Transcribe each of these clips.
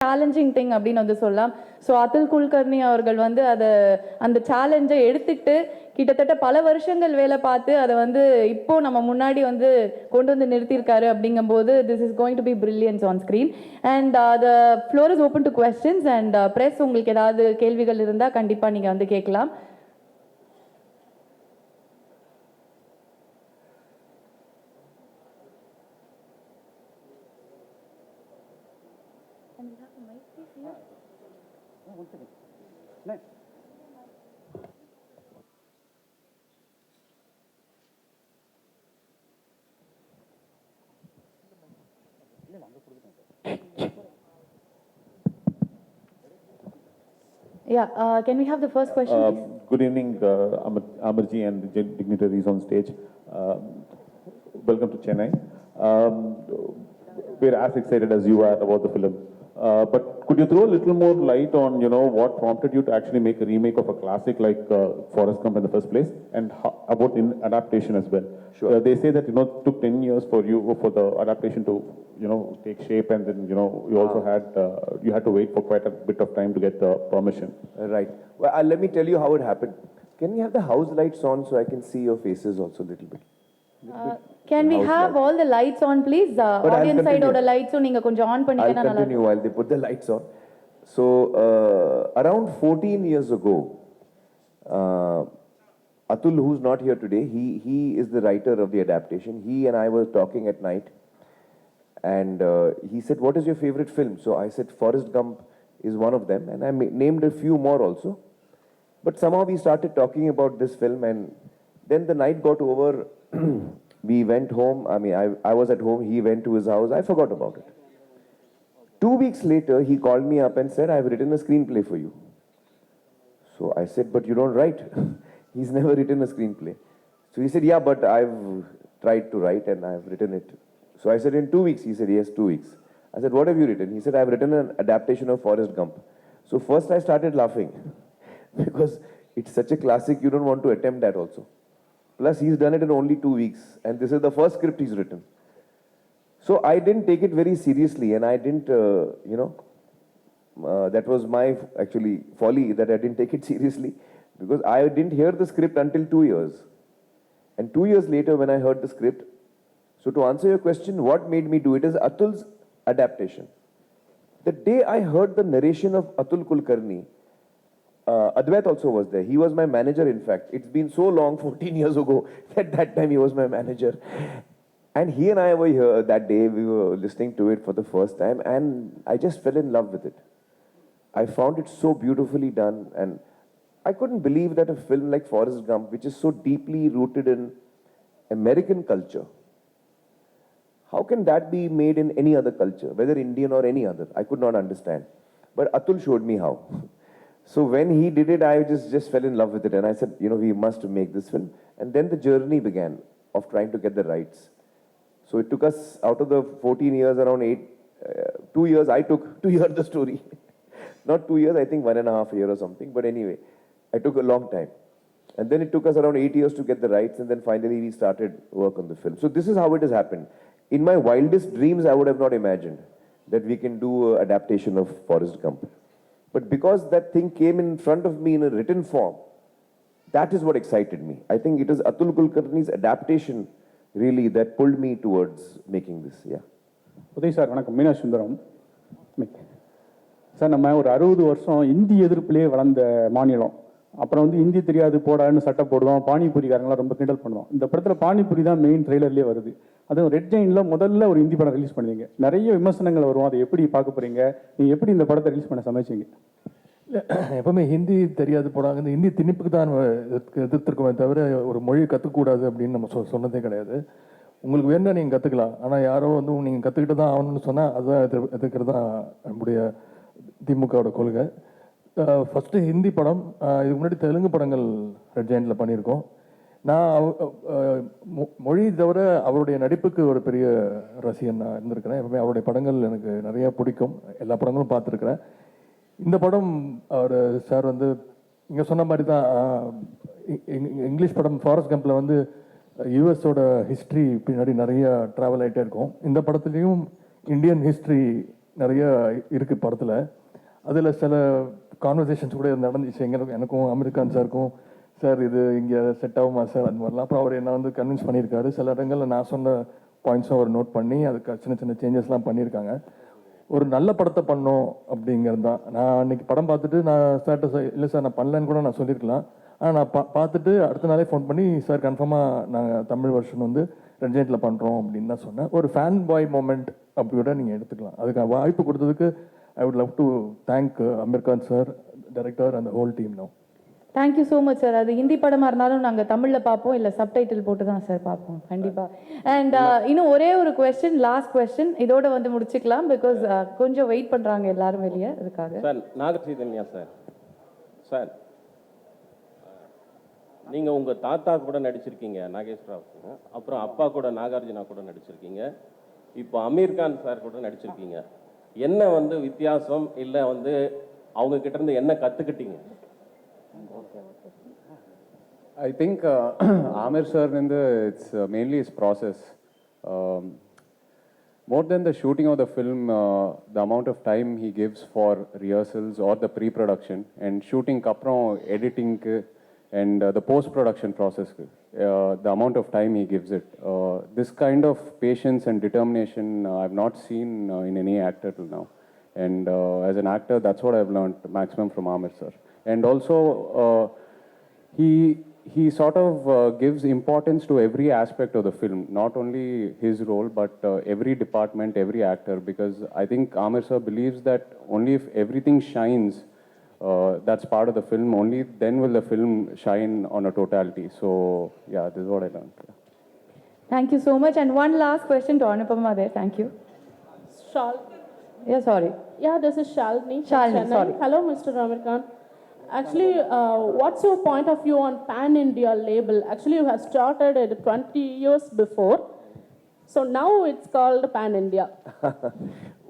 Challenging thing அப்படின்னு வந்து சொல்லலாம். ஸோ அதுல் குல்கர்னி அவர்கள் வந்து அந்த சேலஞ்சை எடுத்துக்கிட்டு கிட்டத்தட்ட பல வருஷங்கள் வேலை பார்த்து அதை வந்து இப்போ நம்ம முன்னாடி வந்து கொண்டு வந்து நிறுத்தியிருக்காரு. அப்படிங்கும்போது this is going to be brilliance on screen. And the floor is open to questions and press. உங்களுக்கு ஏதாவது கேள்விகள் இருந்தால் கண்டிப்பாக நீங்கள் வந்து கேட்கலாம். Yeah, can we have the first question, please? Good evening, Aamirji and the dignitaries on stage. Welcome to Chennai. We're as excited as you are about the film. But could you throw a little more light on, what prompted you to actually make a remake of a classic like Forrest Gump in the first place, and about adaptation as well? Sure. They say that, it took 10 years for the adaptation to, take shape, and then, you also had to wait for quite a bit of time to get the permission. Right. Well, let me tell you how it happened. Can we have the house lights on so I can see your faces also a little bit? Can we have all the lights on, please? Audience side oda lights neenga konjam on I'll pannina nalla. continue while they put the lights on. So around 14 years ago, Atul, who's not here today, he is the writer of the adaptation. He and I were talking at night, and he said, "What is your favorite film?" So I said, "Forrest Gump is one of them," and I named a few more also. But somehow we started talking about this film, and then the night got over. We went home. I was at home. He went to his house. I forgot about it. 2 weeks later, he called me up and said, "I've written a screenplay for you." So I said, "But you don't write." He's never written a screenplay. So he said, "Yeah, but I've tried to write and I've written it." So I said, "In 2 weeks?" He said, "Yes, 2 weeks." I said, "What have you written?" He said, "I've written an adaptation of Forrest Gump." So first I started laughing because it's such a classic, you don't want to attempt that also. Plus, he's done it in only 2 weeks, and this is the first script he's written. So I didn't take it very seriously, and I didn't, that was my actually folly that I didn't take it seriously, because I didn't hear the script until 2 years. And 2 years later, when I heard the script, so to answer your question, what made me do it is Atul's adaptation. The day I heard the narration of Atul Kulkarni, Advait also was there. He was my manager, in fact. It's been so long, 14 years ago, at that time he was my manager. And he and I were here that day, we were listening to it for the first time, and I just fell in love with it. I found it so beautifully done, and I couldn't believe that a film like Forrest Gump, which is so deeply rooted in American culture, how can that be made in any other culture, whether Indian or any other? I could not understand. But Atul showed me how. So when he did it, I just fell in love with it. And I said, we must make this film. And then the journey began of trying to get the rights. So it took us, out of the 14 years, around 2 years I took to hear the story. Not 2 years, I think 1.5 years or something. But anyway, I took a long time. And then it took us around 8 years to get the rights. And then finally we started work on the film. So this is how it has happened. In my wildest dreams, I would have not imagined that we can do an adaptation of Forrest Gump. But because that thing came in front of me in a written form, that is what excited me. I think it is Atul Kulkarni's adaptation really that pulled me towards making this. Yeah. Uday sir வணக்கம். Meena Sundaram sir. நம்ம ஒரு 60 வருஷம் இந்தி எதிர்ப்பிலே வளர்ந்த மாநிலம். அப்புறம் வந்து ஹிந்தி தெரியாது போடான்னு சட்டை போடுவோம், பானிபூரிக்காரங்களாம் ரொம்ப கிண்டல் பண்ணுவோம். இந்த படத்தில் பானிபூரி தான் மெயின் ட்ரெய்லர்லேயே வருது. அதுவும் ரெட் ஜெயினில் முதல்ல ஒரு ஹிந்தி படம் ரிலீஸ் பண்ணுவீங்க. நிறைய விமர்சனங்கள் வரும். அதை எப்படி பார்க்க போகிறீங்க? நீங்கள் எப்படி இந்த படத்தை ரிலீஸ் பண்ண சமைச்சிங்க? எப்பவுமே ஹிந்தி தெரியாது போடாங்க, இந்த ஹிந்தி திணிப்புக்கு தான் எதிர்த்திருக்கோமே தவிர ஒரு மொழியை கற்றுக்கூடாது அப்படின்னு நம்ம சொன்னதே கிடையாது. உங்களுக்கு வேணா நீங்கள் கற்றுக்கலாம், ஆனால் யாரோ வந்து நீங்கள் கற்றுக்கிட்டு தான் ஆகணும்னு சொன்னால் அதுதான் எதிர்க்கிறது தான் நம்முடைய திமுகவோட கொள்கை. ஃபஸ்ட்டு ஹிந்தி படம், இதுக்கு முன்னாடி தெலுங்கு படங்கள் ரெட் ஜெயினில் பண்ணியிருக்கோம். நான் மொழி தவிர அவருடைய நடிப்புக்கு ஒரு பெரிய ரசிகன் நான் இருந்திருக்கிறேன். எப்பவுமே அவருடைய படங்கள் எனக்கு நிறையா பிடிக்கும். எல்லா படங்களும் பார்த்துருக்குறேன். இந்த படம் அவர் சார் வந்து இங்கே சொன்ன மாதிரி தான் இங்கிலீஷ் படம் ஃபாரஸ்ட் கம்பில் வந்து யூஎஸோட ஹிஸ்ட்ரி பின்னாடி நிறைய ட்ராவல் ஆகிட்டே இருக்கும். இந்த படத்துலேயும் இந்தியன் ஹிஸ்ட்ரி நிறைய இருக்குது படத்தில். அதில் சில கான்வர்சேஷன்ஸ் கூட நடந்துச்சு எனக்கும் அமீர் கான் சாருக்கும். சார் இது இங்கே செட் ஆகுமா சார் அந்த மாதிரிலாம். அப்புறம் அவர் என்ன வந்து கன்வின்ஸ் பண்ணியிருக்காரு. சில இடங்களில் நான் சொன்ன பாயிண்ட்ஸும் அவர் நோட் பண்ணி அதுக்கு சின்ன சின்ன சேஞ்சஸ்லாம் பண்ணியிருக்காங்க. ஒரு நல்ல படத்தை பண்ணோம் அப்படிங்கிறது தான். நான் அன்றைக்கி படம் பார்த்துட்டு நான் சார்ட்ட இல்லை சார் நான் பண்ணலன்னு கூட நான் சொல்லியிருக்கலாம். ஆனால் நான் பார்த்துட்டு அடுத்த நாளே ஃபோன் பண்ணி சார் கன்ஃபார்மாக நாங்கள் தமிழ் வெர்ஷன் வந்து ரெட்ஜெயின்ட்டில் பண்ணுறோம் அப்படின்னு தான் சொன்னேன். ஒரு ஃபேன் பாய் மூமெண்ட் அப்படி கூட நீங்கள் எடுத்துக்கலாம். அதுக்கு வாய்ப்பு கொடுத்ததுக்கு I would love to thank Aamir Khan sir, director and whole team no. Thank you so much sir. அது ஹிந்தி படமாக இருந்தாலும் நாங்கள் தமிழில் பார்ப்போம், இல்லை சப்டைட்டில் போட்டு தான் சார் பார்ப்போம் கண்டிப்பாக. அண்ட் இன்னும் ஒரே ஒரு கொஸ்டின், லாஸ்ட் கொஸ்டின், இதோட வந்து முடிச்சுக்கலாம். பிகாஸ் கொஞ்சம் வெயிட் பண்ணுறாங்க எல்லாரும் வெளியே அதுக்காக. சார் நாகச்சைதன்யா சார், சார் நீங்கள் உங்கள் தாத்தா கூட நடிச்சிருக்கீங்க நாகேஸ்வரராவுக்கு, அப்புறம் அப்பா கூட நாகார்ஜுனா கூட நடிச்சிருக்கீங்க, இப்போ அமீர் கான் சார் கூட நடிச்சிருக்கீங்க. என்ன வந்து வித்தியாசம், இல்லை வந்து அவங்க கிட்ட இருந்து என்ன கற்றுக்கிட்டீங்க? I think Aamir sir, it's mainly his process. More than the shooting of the film, the amount of time he gives for rehearsals or the pre-production and shooting kapram editing and the post-production process, the amount of time he gives it. This kind of patience and determination I've not seen in any actor till now. And as an actor, that's what I've learned maximum from Aamir sir. And also, he sort of gives importance to every aspect of the film, not only his role, but every department, every actor, because I think Aamir sir believes that only if everything shines, that's part of the film, only then will the film shine on a totality. So, yeah, this is what I learned. Thank you so much. And one last question to Anupama there. Thank you. Shal. Yeah, sorry. Yeah, this is Shalini. Shalini, sorry. Hello, Mr. Aamir Khan. Actually, what's your point of view on Pan-India label? Actually, you have started it 20 years before. So now it's called Pan-India.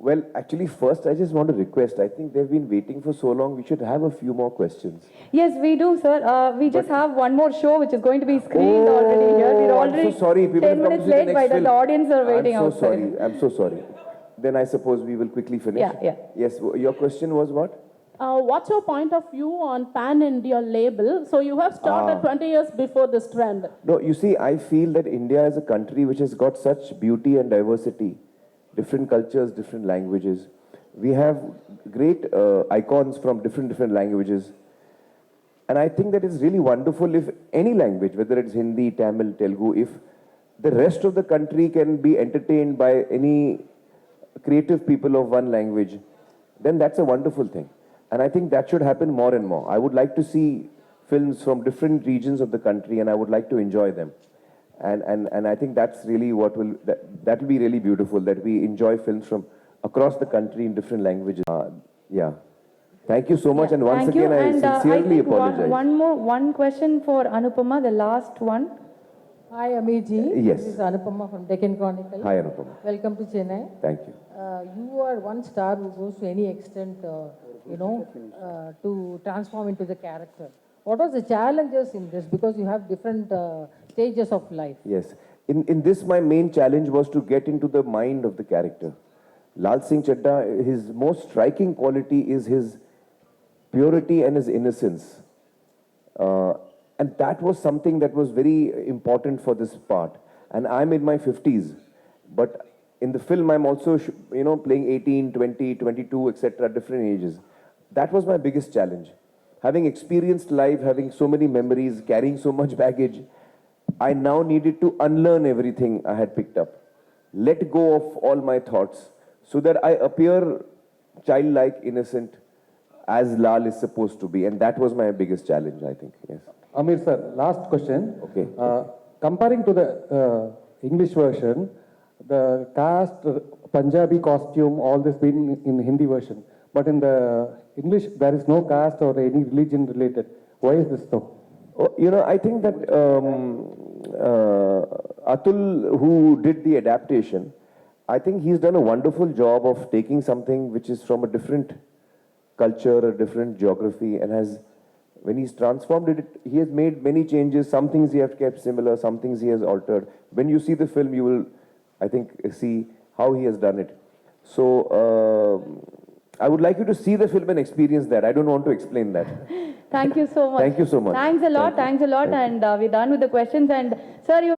Well, actually, first, I just want to request. I think they've been waiting for so long. We should have a few more questions. Yes, we do, sir. We just have one more show which is going to be screened already here. We're already I'm so sorry. People 10 minutes will come to see late the by next that. The film. audience are waiting I'm so outside. sorry. I'm so sorry. Then I suppose we will quickly finish. Yeah. Yes, your question was what? What's your point of view on Pan-India label? So you have started 20 years before this trend. No, you see, I feel that India is a country which has got such beauty and diversity, different cultures, different languages. We have great icons from different languages. And I think that it's really wonderful if any language, whether it's Hindi, Tamil, Telugu, if the rest of the country can be entertained by any creative people of one language, then that's a wonderful thing. And I think that should happen more and more. I would like to see films from different regions of the country, and I would like to enjoy them. And I think that's really what that will be really beautiful, that we enjoy films from across the country in different languages. Yeah. Thank you so much, and once Thank you. again, I And, sincerely I think apologize. one question for Anupama, the last one. Hi, Aamir ji. Yes. This is Anupama from Deccan Chronicle. Hi, Anupama. Welcome to Chennai. Thank you. You are one star who goes to any extent, to transform into the character. What was the challenges in this? Because you have different stages of life. Yes. In this, my main challenge was to get into the mind of the character. Laal Singh Chaddha, his most striking quality is his purity and his innocence. And that was something that was very important for this part. And I'm in my 50s. But in the film, I'm also, playing 18, 20, 22, etc., different ages. That was my biggest challenge. Having experienced life, having so many memories, carrying so much baggage, I now needed to unlearn everything I had picked up. Let go of all my thoughts so that I appear childlike, innocent, as Laal is supposed to be. And that was my biggest challenge, I think. Yes. Aamir sir, last question. Okay. Comparing to the English version, the cast, Punjabi costume, all this been in Hindi version. But in the English, there is no caste or any religion related. Why is this so? Oh, I think that Atul, who did the adaptation, I think he's done a wonderful job of taking something which is from a different culture, a different geography, and when he's transformed it, he has made many changes. Some things he has kept similar, some things he has altered. When you see the film, you will, I think, see how he has done it. So I would like you to see the film and experience that. I don't want to explain that. Thank you so much. Thank you so much. Thanks a lot. Thank you. Thanks a lot. And we're done with the questions. And sir, you